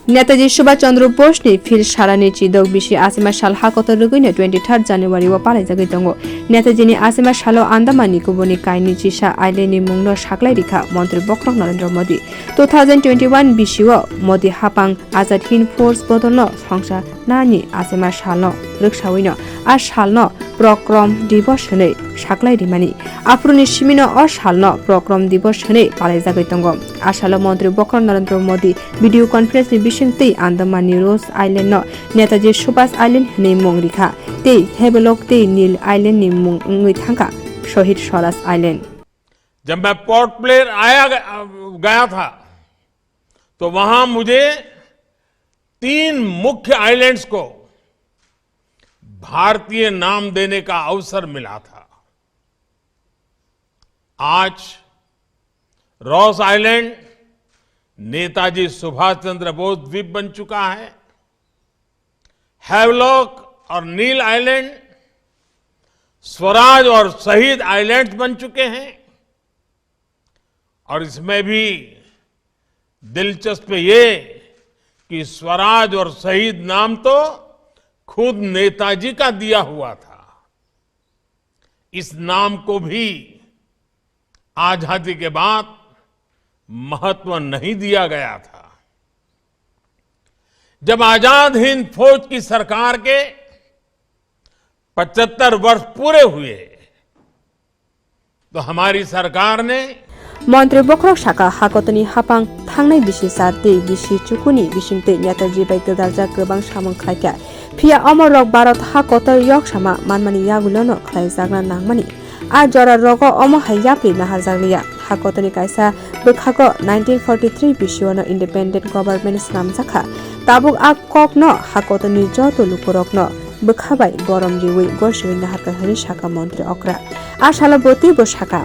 नेताजी सुभाष चंद्र बोस नि फिल सारानि चिदक बिसि आसिमा साल हाकत रुगैनो 23 जानुवारि व पालाय जागै दङ नेताजी नि आसिमा सालो आन्दामान निकोबरनि काइनि चिसा आइलेनि मुंनो साख्लाय रिखा मन्त्री बक्रम नरेन्द्र मोदी 2021 बिसिओ मोदी हापां आजाद हिन्द फोर्स बदलनो संसा नानि आसिमा सालनो रक्षावैनो आ सालनो प्रक्रम दिवस हनै साख्लाय रिमानि आफ्रुनि सिमिनो अ सालनो प्रक्रम दिवस हनै पालाय जागै दङ आ सालो मन्त्री बक्रम नरेन्द्र मोदी भिडियो कन्फरेन्स नि बिसिंतै आन्दामान नि रोज आइल्यान्ड न नेताजी सुभाष आइल्यान्ड हनै मुं रिखा तै हेबलक तै नील आइल्यान्ड नि मुं ngै थांका शहीद स्वराज आइल्यान्ड। जब मैं पोर्ट ब्लेयर गया था तो वहां मुझे 3 मुख्य आइलैंड्स को भारतीय नाम देने का अवसर मिला था। आज रॉस आइलैंड नेताजी सुभाष चंद्र बोस द्वीप बन चुका है। हैवलॉक और नील आइलैंड स्वराज और शहीद आइलैंड्स बन चुके हैं और इसमें भी दिलचस्प ये कि स्वराज और शहीद नाम तो खुद नेताजी का दिया हुआ था। इस नाम को भी आजादी के बाद महत्व नहीं दिया गया था। जब आजाद हिंद फौज की सरकार के 75 वर्ष पूरे हुए तो हमारी सरकार ने मन्त्री बक्रक साका हाकतनि हापां थांनाय बिसि सारते बिसि चुकुनि बिसिंते नेताजी बाय गदारजा गोबां सामं खायका फिया अमरक भारत हाकत यक सामा मानमानि यागुलनो खाय जागना नांमानि आ जरा रग अम हायापि नाहार जागलिया हाकतनि कायसा बखाको 1943 बिसिओनो इन्डिपेन्डेन्ट गभर्नमेन्ट नामजाखा ताबुक आ कक न हाकतनि जतो लुकुरक न बखाबाय बरम रिवै गसुइ नाहारका हनि साका मन्त्री अक्रा आ सालबती बसाका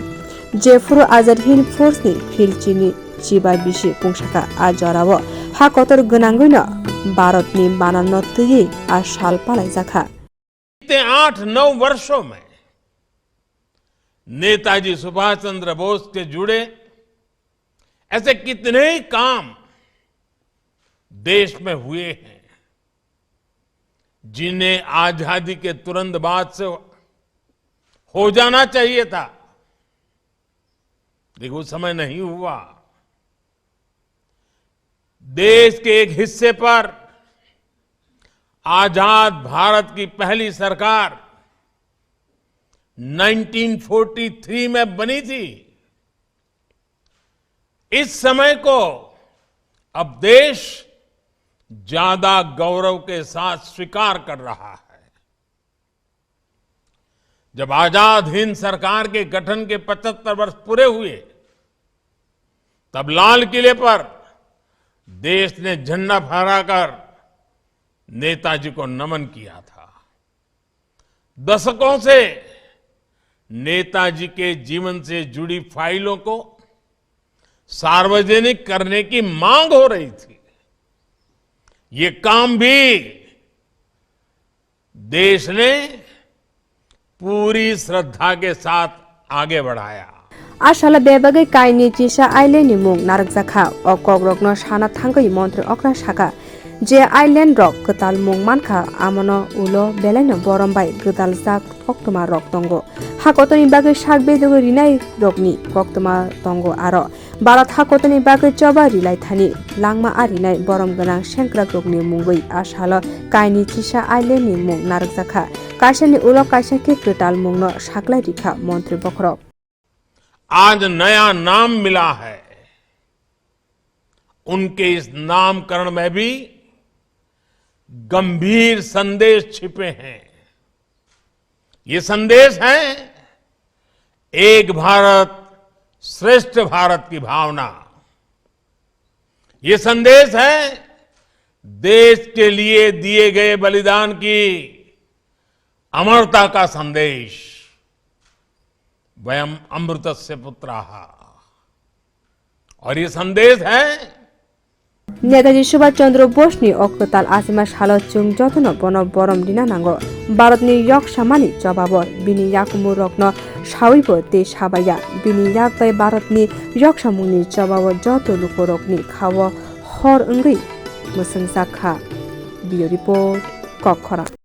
जेफुरो आजाद हिन्द फोर्स नि फिलचिनि चिबा बिसि पुंसाका आ जराव हाकतर गनांगैनो भारत नि बानान तयै आ साल पालाय जाखा। 8-9 वर्षों में नेताजी सुभाष चंद्र बोस के जुड़े ऐसे कितने ही काम देश में हुए हैं जिन्हें आजादी के तुरंत बाद से हो जाना चाहिए था, लेकिन उस समय नहीं हुआ। देश के एक हिस्से पर आजाद भारत की पहली सरकार 1943 में बनी थी। इस समय को अब देश ज्यादा गौरव के साथ स्वीकार कर रहा है। जब आजाद हिंद सरकार के गठन के 75 वर्ष पूरे हुए तब लाल किले पर देश ने झंडा फहराकर नेताजी को नमन किया था। दशकों से नेताजी के जीवन से जुड़ी फाइलों को सार्वजनिक करने की मांग हो रही थी। ये काम भी देश ने पूरी श्रद्धा के साथ आगे बढ़ाया। आशाला बेबागै काइनि चिसा आइल्यान्ड नि मुं नारक जाखा अ कग्रगनो साना थांगै मन्त्री अक्रा साका जे आइल्यान्ड रक गताल मुं मानखा आमनो उलो बेलायनो बरमबाय गदाल जाक कक्तमा रक दंगो हाकतनि बागै साक बेदगो रिनाय रकनि कक्तमा दंगो आरो भारत हाकतनि बागै चबा रिलाय थानि लांमा आरिनाय बरम गनां सेंक्रा रकनि मुंगै आशाल काइनि चिसा आइल्यान्ड नि मुं नारक जाखा काइसानि उलो काइसा के गताल मुंनो साकलाय रिखा मन्त्री बक्रक आज नया नाम मिला है। उनके इस नामकरण में भी गंभीर संदेश छिपे हैं। ये संदेश है एक भारत श्रेष्ठ भारत की भावना। ये संदेश है देश के लिए दिए गए बलिदान की अमरता का संदेश। वयम अमृतस्य पुत्राः। और ये संदेश है नेताजी सुभाष चंद्र बोस नि अक्तताल आसिमा साल चुंग जतन बन बरम दिना नांगो भारत नि यक सामानि जवाबर बिनि याकुमु रक्न सावैबो ते साबाया बिनि याक बाय भारत नि यक सामुनि जवाब जतो लुको रकनि खाव हर अंगै Musang Sakha Bio Report Kokora